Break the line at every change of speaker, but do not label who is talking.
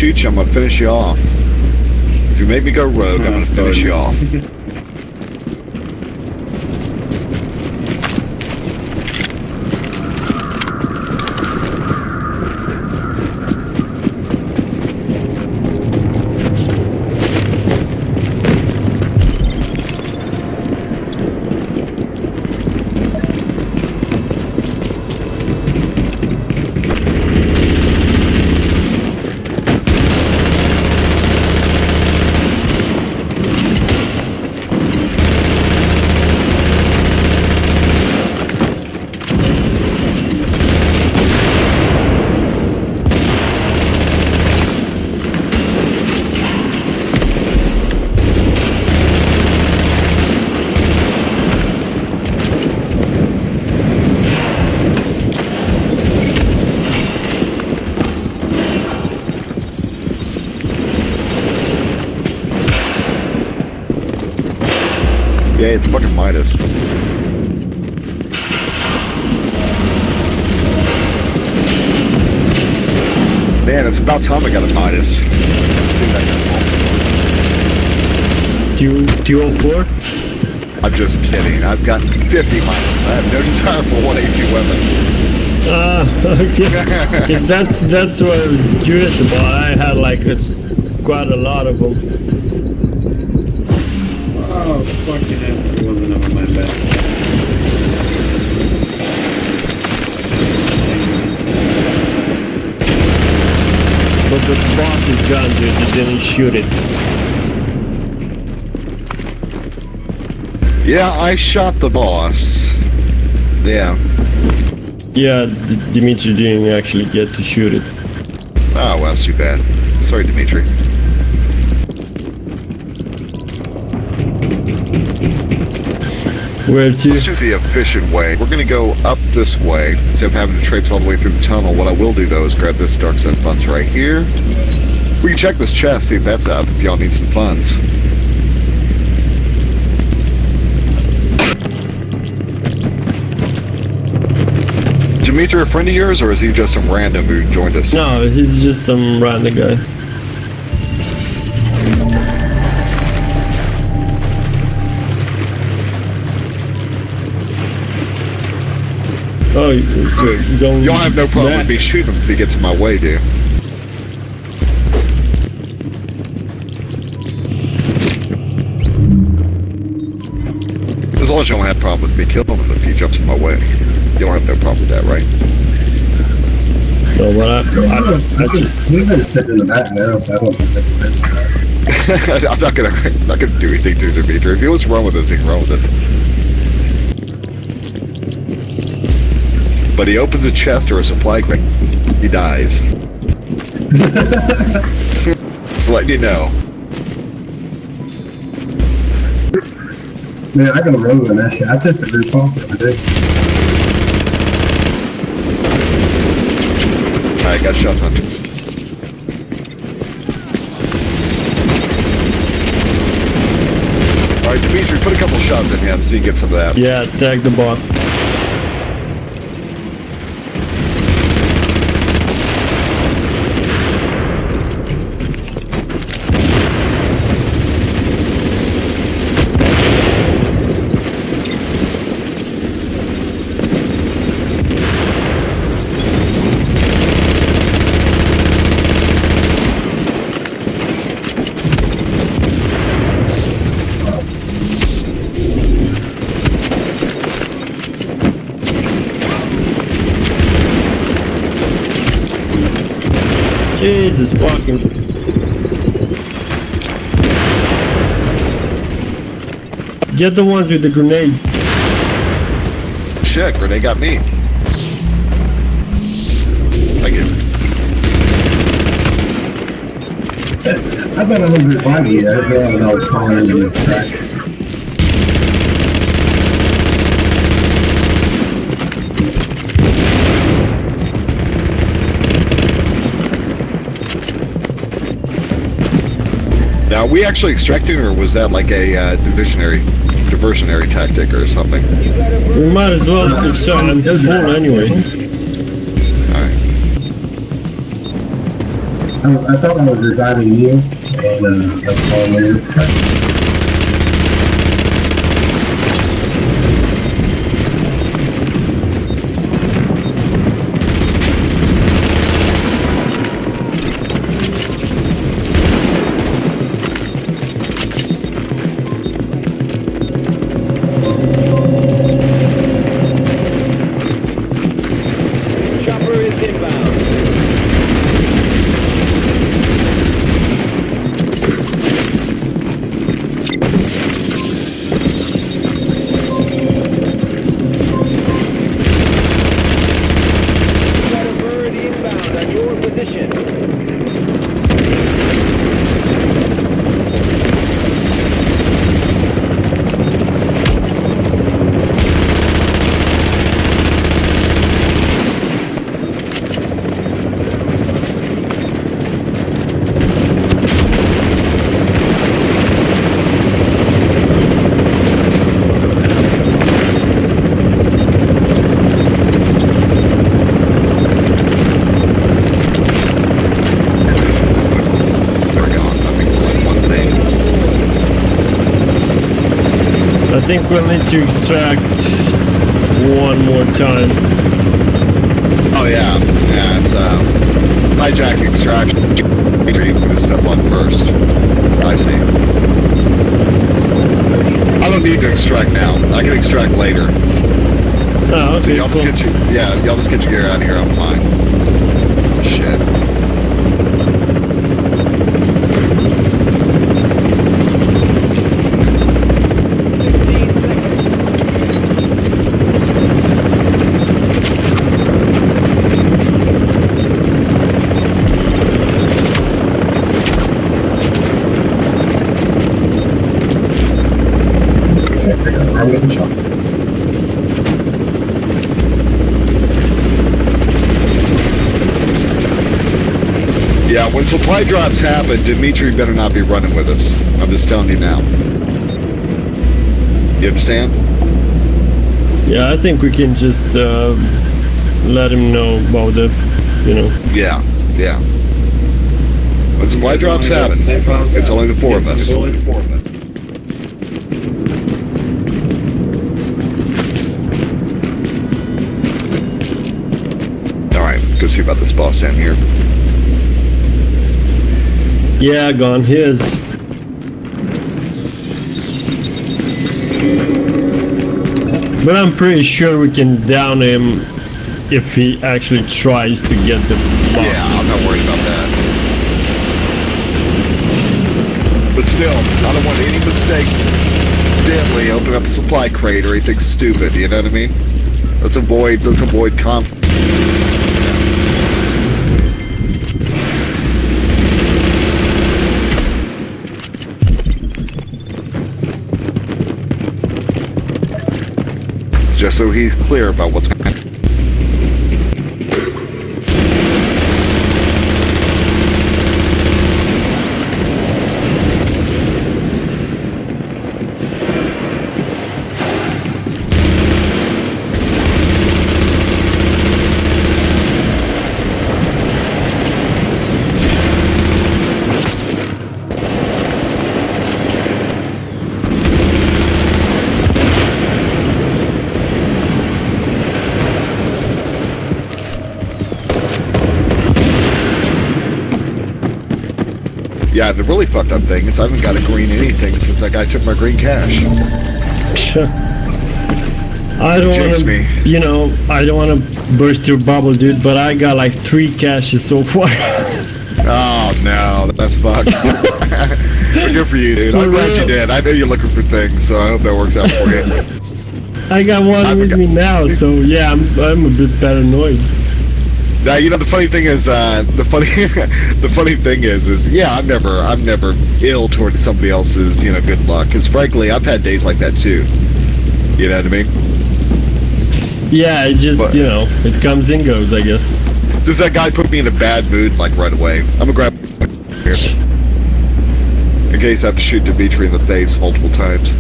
shoot you, I'm gonna finish you off. If you make me go rogue, I'm gonna finish you off. Yeah, it's fucking Midas. Man, it's about time I got a Midas.
Do you own 4?
I'm just kidding. I've got 50 Midas. I have no desire for one AP weapon.
Okay. that's what I was curious about. I had like quite a lot of them.
Oh, fucking hell. It wasn't on my bed.
But the boss's gun, dude, just didn't shoot it.
Yeah, I shot the boss. Yeah.
Yeah, Dimitri didn't actually get to shoot it.
Oh, well, that's too bad. Sorry, Dimitri.
Where to?
Let's choose the efficient way. We're gonna go up this way instead of having to traipse all the way through the tunnel. What I will do though is grab this dark set funds right here. We can check this chest, see if that's up, if y'all need some funds. Dimitri a friend of yours, or is he just some random who joined us?
No, he's just some random guy. Oh, so you don't...
Y'all have no problem with me shooting him if he gets in my way, do you? As long as you don't have a problem with me killing him if he jumps in my way. You don't have no problem with that, right?
No, but I just...
He's been sitting in the back now, so I don't think that's
I'm not gonna do anything to Dimitri. If he wants to run with us, he can run with us. But he opens a chest or a supply crate, he dies. Just letting you know.
Man, I got a rogue on that shit. I tested this pump the other day.
Alright, got shot on. Alright, Dimitri, put a couple shots in him so you can get some of that.
Yeah, tag the boss. Jesus fucking... Get the ones with the grenades.
Shit, grenade got me. Thank you.
I bet 120. I realized I was falling into the track.
Now, are we actually extracting, or was that like a diversionary tactic or something?
We might as well extract them full anyway.
Alright.
I thought I was reviving you, and I was calling you.
Chopper is inbound. Got a bird inbound on your position.
There we go. I think it's like one thing.
I think we'll need to extract one more time.
Oh yeah, yeah. It's hijack extraction. You're gonna step on first. I see. I don't need to extract now. I can extract later.
Oh,
So
okay,
y'all
cool.
just get your, yeah, y'all just get your gear out of here. I'm fine. Shit.
I'm getting shot.
Yeah, when supply drops happen, Dimitri better not be running with us. I'm just telling you now. You understand?
Yeah, I think we can just let him know about the, you know.
Yeah, yeah. When supply drops happen, it's only the four of us. Alright, go see about this boss down here.
Yeah, gone. His. But I'm pretty sure we can down him if he actually tries to get the box.
Yeah, I'm not worried about that. But still, I don't want any mistake. Definitely open up a supply crate or anything stupid, you know what I mean? Let's avoid conflict. Just so he's clear about what's going on. Yeah, the really fucked up thing is I haven't got a green anything since that guy took my green cash.
I don't
Jinx
want
me.
to, you know, I don't want to burst your bubble, dude, but I got like 3 caches so far.
Oh no, that's fucked. Good for you, dude. I'm
For
glad you
real.
did. I know you're looking for things, so I hope that works out for you.
I got one
I
with
forgot.
me now, so yeah, I'm a bit paranoid.
Now, you know, the funny thing is, the funny thing is, yeah, I'm never ill towards somebody else's, you know, good luck. Because frankly, I've had days like that too. You know what I mean?
Yeah, it just,
But-
you know, it comes and goes, I guess.
Does that guy put me in a bad mood, like, right away? I'm gonna grab here. In case I have to shoot Dimitri in the face multiple times.